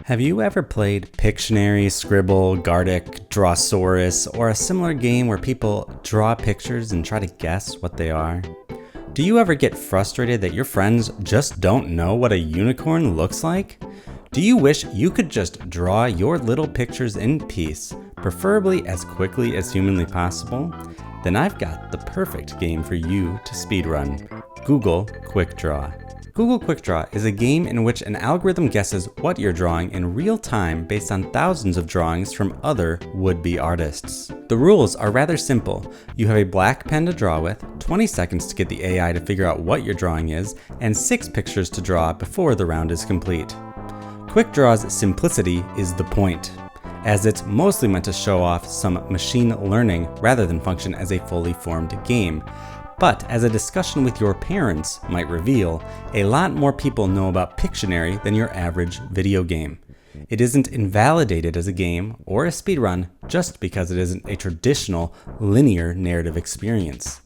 Have you ever played Pictionary, Scribble, Gartic, Drawsaurus, or a similar game where people draw pictures and try to guess what they are? Do you ever get frustrated that your friends just don't know what a unicorn looks like? Do you wish you could just draw your little pictures in peace, preferably as quickly as humanly possible? Then I've got the perfect game for you to speedrun: Google Quick Draw. Google Quick Draw is a game in which an algorithm guesses what you're drawing in real time based on thousands of drawings from other would-be artists. The rules are rather simple. You have a black pen to draw with, 20 seconds to get the AI to figure out what your drawing is, and 6 pictures to draw before the round is complete. Quick Draw's simplicity is the point, as it's mostly meant to show off some machine learning rather than function as a fully formed game. But as a discussion with your parents might reveal, a lot more people know about Pictionary than your average video game. It isn't invalidated as a game or a speedrun just because it isn't a traditional linear narrative experience.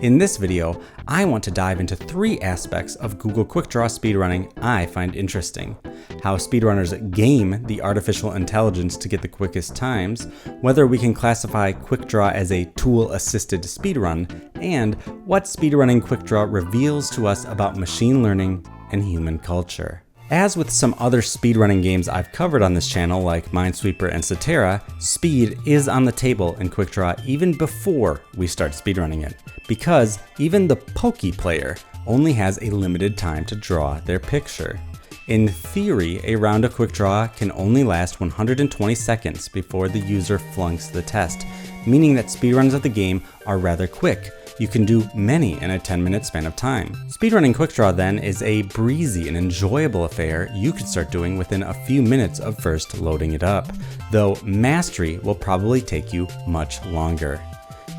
In this video, I want to dive into 3 aspects of Google Quick Draw speedrunning I find interesting: how speedrunners game the artificial intelligence to get the quickest times, whether we can classify Quick Draw as a tool-assisted speedrun, and what speedrunning Quick Draw reveals to us about machine learning and human culture. As with some other speedrunning games I've covered on this channel like Minesweeper and Cetera, speed is on the table in Quick Draw even before we start speedrunning it, because even the pokey player only has a limited time to draw their picture. In theory, a round of Quick Draw can only last 120 seconds before the user flunks the test, meaning that speedruns of the game are rather quick. You can do many in a 10-minute span of time. Speedrunning Quick Draw then is a breezy and enjoyable affair you could start doing within a few minutes of first loading it up, though mastery will probably take you much longer.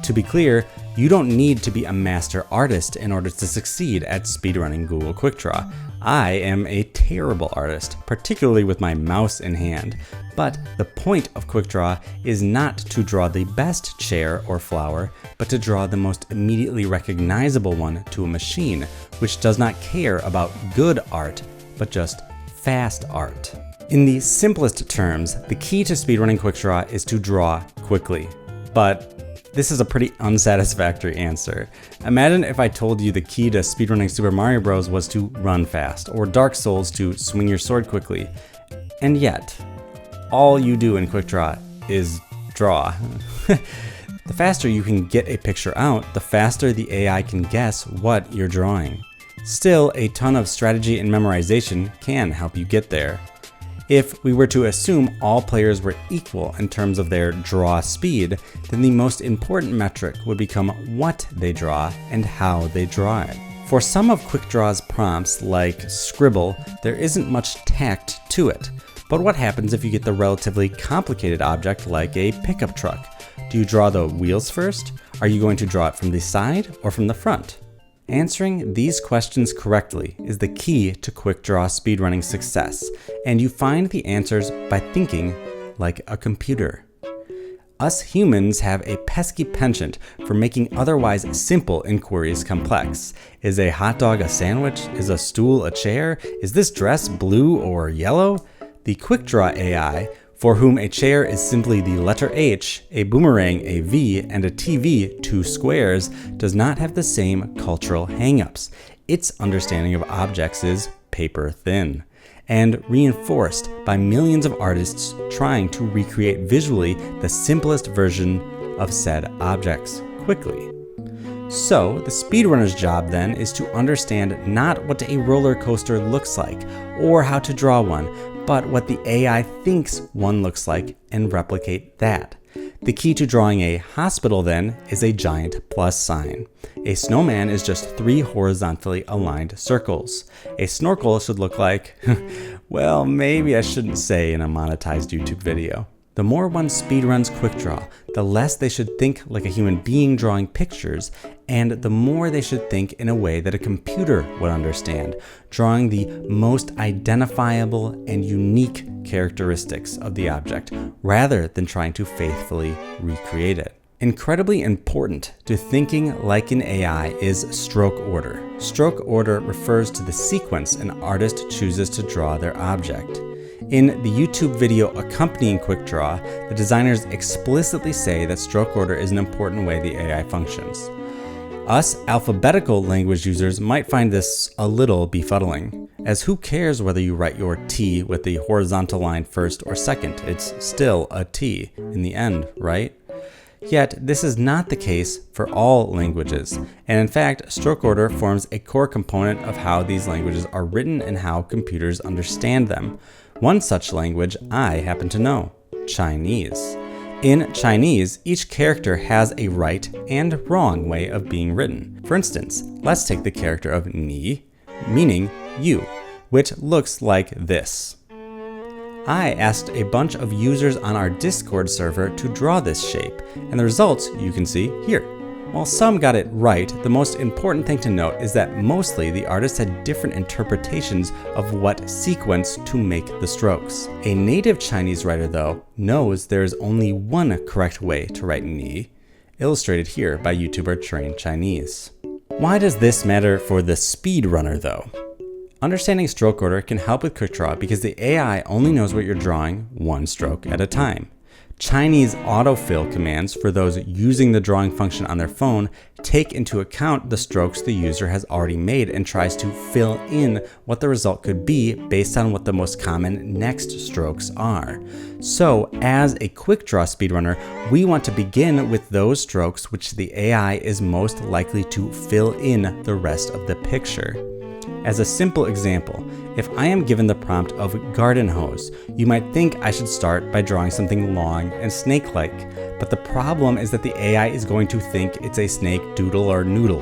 To be clear, you don't need to be a master artist in order to succeed at speedrunning Google Quick Draw. I am a terrible artist, particularly with my mouse in hand, but the point of Quick Draw is not to draw the best chair or flower, but to draw the most immediately recognizable one to a machine, which does not care about good art, but just fast art. In the simplest terms, the key to speedrunning Quick Draw is to draw quickly, but this is a pretty unsatisfactory answer. Imagine if I told you the key to speedrunning Super Mario Bros. Was to run fast, or Dark Souls to swing your sword quickly. And yet, all you do in Quick Draw is draw. The faster you can get a picture out, the faster the AI can guess what you're drawing. Still, a ton of strategy and memorization can help you get there. If we were to assume all players were equal in terms of their draw speed, then the most important metric would become what they draw and how they draw it. For some of Quick Draw's prompts, like Scribble, there isn't much tact to it. But what happens if you get the relatively complicated object like a pickup truck? Do you draw the wheels first? Are you going to draw it from the side or from the front? Answering these questions correctly is the key to Quick Draw speedrunning success, and you find the answers by thinking like a computer. Us humans have a pesky penchant for making otherwise simple inquiries complex. Is a hot dog a sandwich? Is a stool a chair? Is this dress blue or yellow? The Quick Draw AI, for whom a chair is simply the letter H, a boomerang a V, and a TV 2 squares, does not have the same cultural hang-ups. Its understanding of objects is paper thin, and reinforced by millions of artists trying to recreate visually the simplest version of said objects quickly. So, the speedrunner's job then is to understand not what a roller coaster looks like, or how to draw one, but what the AI thinks one looks like and replicate that. The key to drawing a hospital then is a giant plus sign. A snowman is just 3 horizontally aligned circles. A snorkel should look like, well, maybe I shouldn't say in a monetized YouTube video. The more one speedruns Quick Draw, the less they should think like a human being drawing pictures, and the more they should think in a way that a computer would understand, drawing the most identifiable and unique characteristics of the object, rather than trying to faithfully recreate it. Incredibly important to thinking like an AI is stroke order. Stroke order refers to the sequence an artist chooses to draw their object. In the YouTube video accompanying QuickDraw, the designers explicitly say that stroke order is an important way the AI functions. Us alphabetical language users might find this a little befuddling, as who cares whether you write your T with the horizontal line first or second? It's still a T in the end, right? Yet, this is not the case for all languages, and in fact, stroke order forms a core component of how these languages are written and how computers understand them. One such language I happen to know: Chinese. In Chinese, each character has a right and wrong way of being written. For instance, let's take the character of ni, meaning you, which looks like this. I asked a bunch of users on our Discord server to draw this shape, and the results you can see here. While some got it right, the most important thing to note is that mostly the artists had different interpretations of what sequence to make the strokes. A native Chinese writer, though, knows there is only one correct way to write ni, illustrated here by YouTuber Train Chinese. Why does this matter for the speedrunner, though? Understanding stroke order can help with QuickDraw because the AI only knows what you're drawing one stroke at a time. Chinese autofill commands for those using the drawing function on their phone take into account the strokes the user has already made and tries to fill in what the result could be based on what the most common next strokes are. So, as a QuickDraw speedrunner, we want to begin with those strokes which the AI is most likely to fill in the rest of the picture. As a simple example, if I am given the prompt of garden hose, you might think I should start by drawing something long and snake-like, but the problem is that the AI is going to think it's a snake doodle or noodle.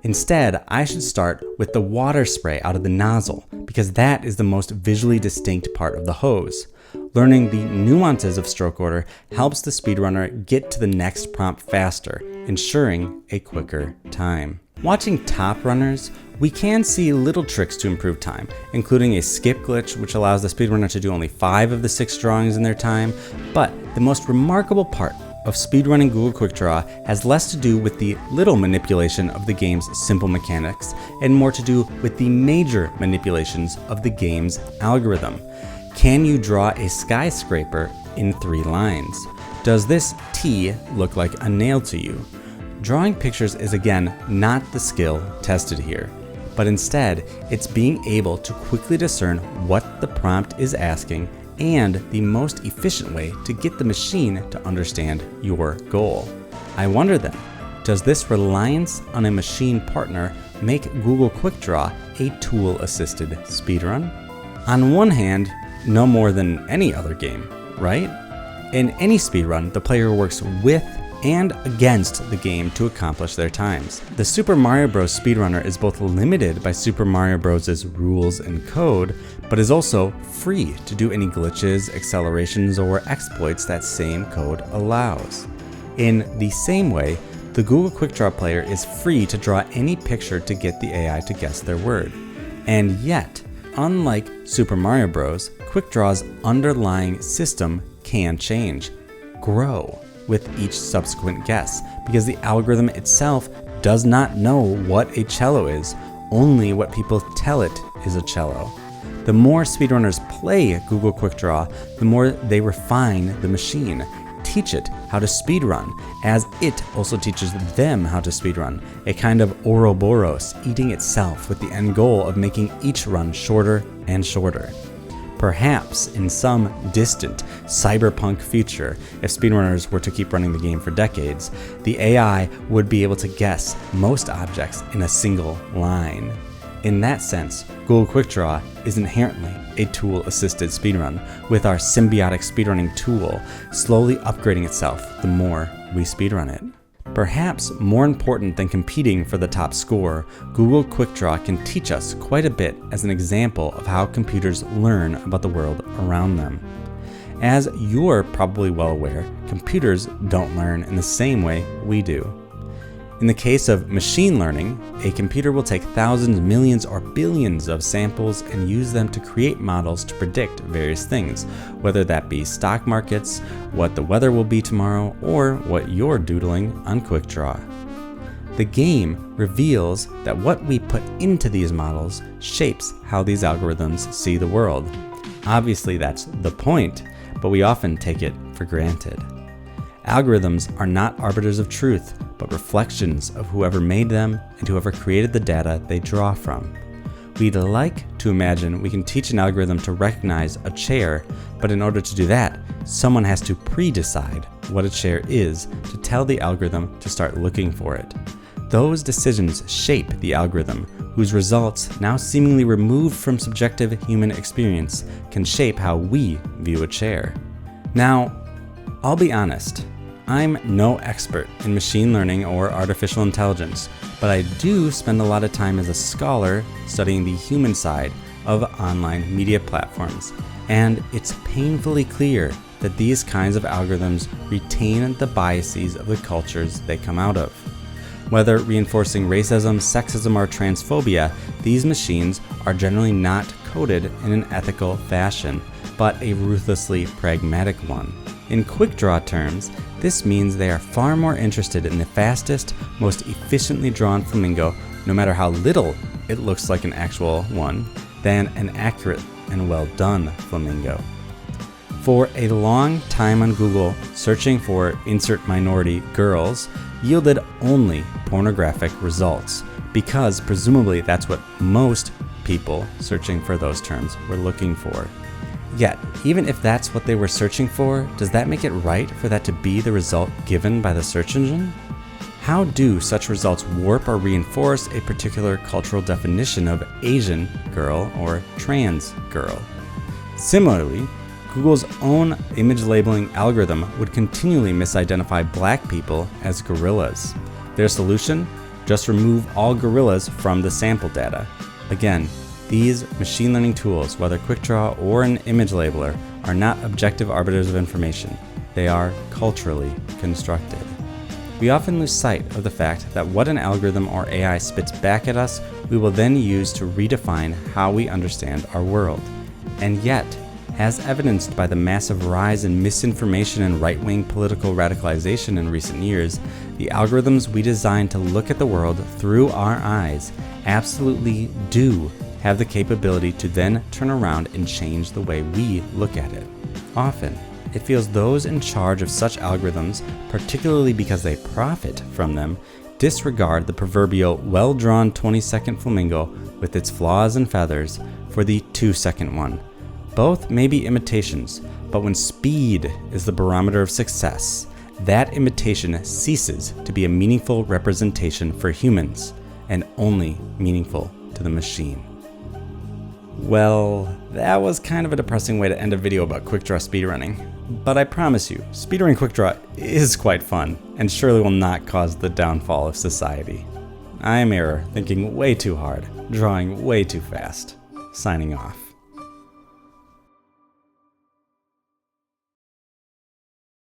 Instead, I should start with the water spray out of the nozzle, because that is the most visually distinct part of the hose. Learning the nuances of stroke order helps the speedrunner get to the next prompt faster, ensuring a quicker time. Watching top runners, we can see little tricks to improve time, including a skip glitch which allows the speedrunner to do only 5 of the 6 drawings in their time, but the most remarkable part of speedrunning Google QuickDraw has less to do with the little manipulation of the game's simple mechanics and more to do with the major manipulations of the game's algorithm. Can you draw a skyscraper in 3 lines? Does this T look like a nail to you? Drawing pictures is again not the skill tested here, but instead it's being able to quickly discern what the prompt is asking and the most efficient way to get the machine to understand your goal. I wonder then, does this reliance on a machine partner make Google QuickDraw a tool-assisted speedrun? On one hand, no more than any other game, right? In any speedrun, the player works with and against the game to accomplish their times. The Super Mario Bros. Speedrunner is both limited by Super Mario Bros.' rules and code, but is also free to do any glitches, accelerations, or exploits that same code allows. In the same way, the Google QuickDraw player is free to draw any picture to get the AI to guess their word. And yet, unlike Super Mario Bros., QuickDraw's underlying system can change, grow, with each subsequent guess, because the algorithm itself does not know what a cello is, only what people tell it is a cello. The more speedrunners play Google QuickDraw, the more they refine the machine, teach it how to speedrun, as it also teaches them how to speedrun, a kind of Ouroboros eating itself with the end goal of making each run shorter and shorter. Perhaps in some distant cyberpunk future, if speedrunners were to keep running the game for decades, the AI would be able to guess most objects in a single line. In that sense, Google QuickDraw is inherently a tool-assisted speedrun, with our symbiotic speedrunning tool slowly upgrading itself the more we speedrun it. Perhaps more important than competing for the top score, Google QuickDraw can teach us quite a bit as an example of how computers learn about the world around them. As you're probably well aware, computers don't learn in the same way we do. In the case of machine learning, a computer will take thousands, millions, or billions of samples and use them to create models to predict various things, whether that be stock markets, what the weather will be tomorrow, or what you're doodling on QuickDraw. The game reveals that what we put into these models shapes how these algorithms see the world. Obviously, that's the point, but we often take it for granted. Algorithms are not arbiters of truth, but reflections of whoever made them and whoever created the data they draw from. We'd like to imagine we can teach an algorithm to recognize a chair, but in order to do that, someone has to pre-decide what a chair is to tell the algorithm to start looking for it. Those decisions shape the algorithm, whose results, now seemingly removed from subjective human experience, can shape how we view a chair. Now, I'll be honest, I'm no expert in machine learning or artificial intelligence, but I do spend a lot of time as a scholar studying the human side of online media platforms, and it's painfully clear that these kinds of algorithms retain the biases of the cultures they come out of. Whether reinforcing racism, sexism, or transphobia, these machines are generally not coded in an ethical fashion, but a ruthlessly pragmatic one. In quick draw terms, this means they are far more interested in the fastest, most efficiently drawn flamingo, no matter how little it looks like an actual one, than an accurate and well done flamingo. For a long time on Google, searching for insert minority girls yielded only pornographic results, because presumably that's what most people searching for those terms were looking for. Yet, even if that's what they were searching for, does that make it right for that to be the result given by the search engine? How do such results warp or reinforce a particular cultural definition of Asian girl or trans girl? Similarly, Google's own image labeling algorithm would continually misidentify black people as gorillas. Their solution? Just remove all gorillas from the sample data. Again, these machine learning tools, whether QuickDraw or an image labeler, are not objective arbiters of information. They are culturally constructed. We often lose sight of the fact that what an algorithm or AI spits back at us, we will then use to redefine how we understand our world. And yet, as evidenced by the massive rise in misinformation and right-wing political radicalization in recent years, the algorithms we design to look at the world through our eyes absolutely do have the capability to then turn around and change the way we look at it. Often, it feels those in charge of such algorithms, particularly because they profit from them, disregard the proverbial well-drawn 20-second flamingo with its flaws and feathers for the 2-second one. Both may be imitations, but when speed is the barometer of success, that imitation ceases to be a meaningful representation for humans, and only meaningful to the machine. Well, that was kind of a depressing way to end a video about QuickDraw speedrunning. But I promise you, speedrunning QuickDraw is quite fun, and surely will not cause the downfall of society. I am Error, thinking way too hard, drawing way too fast. Signing off.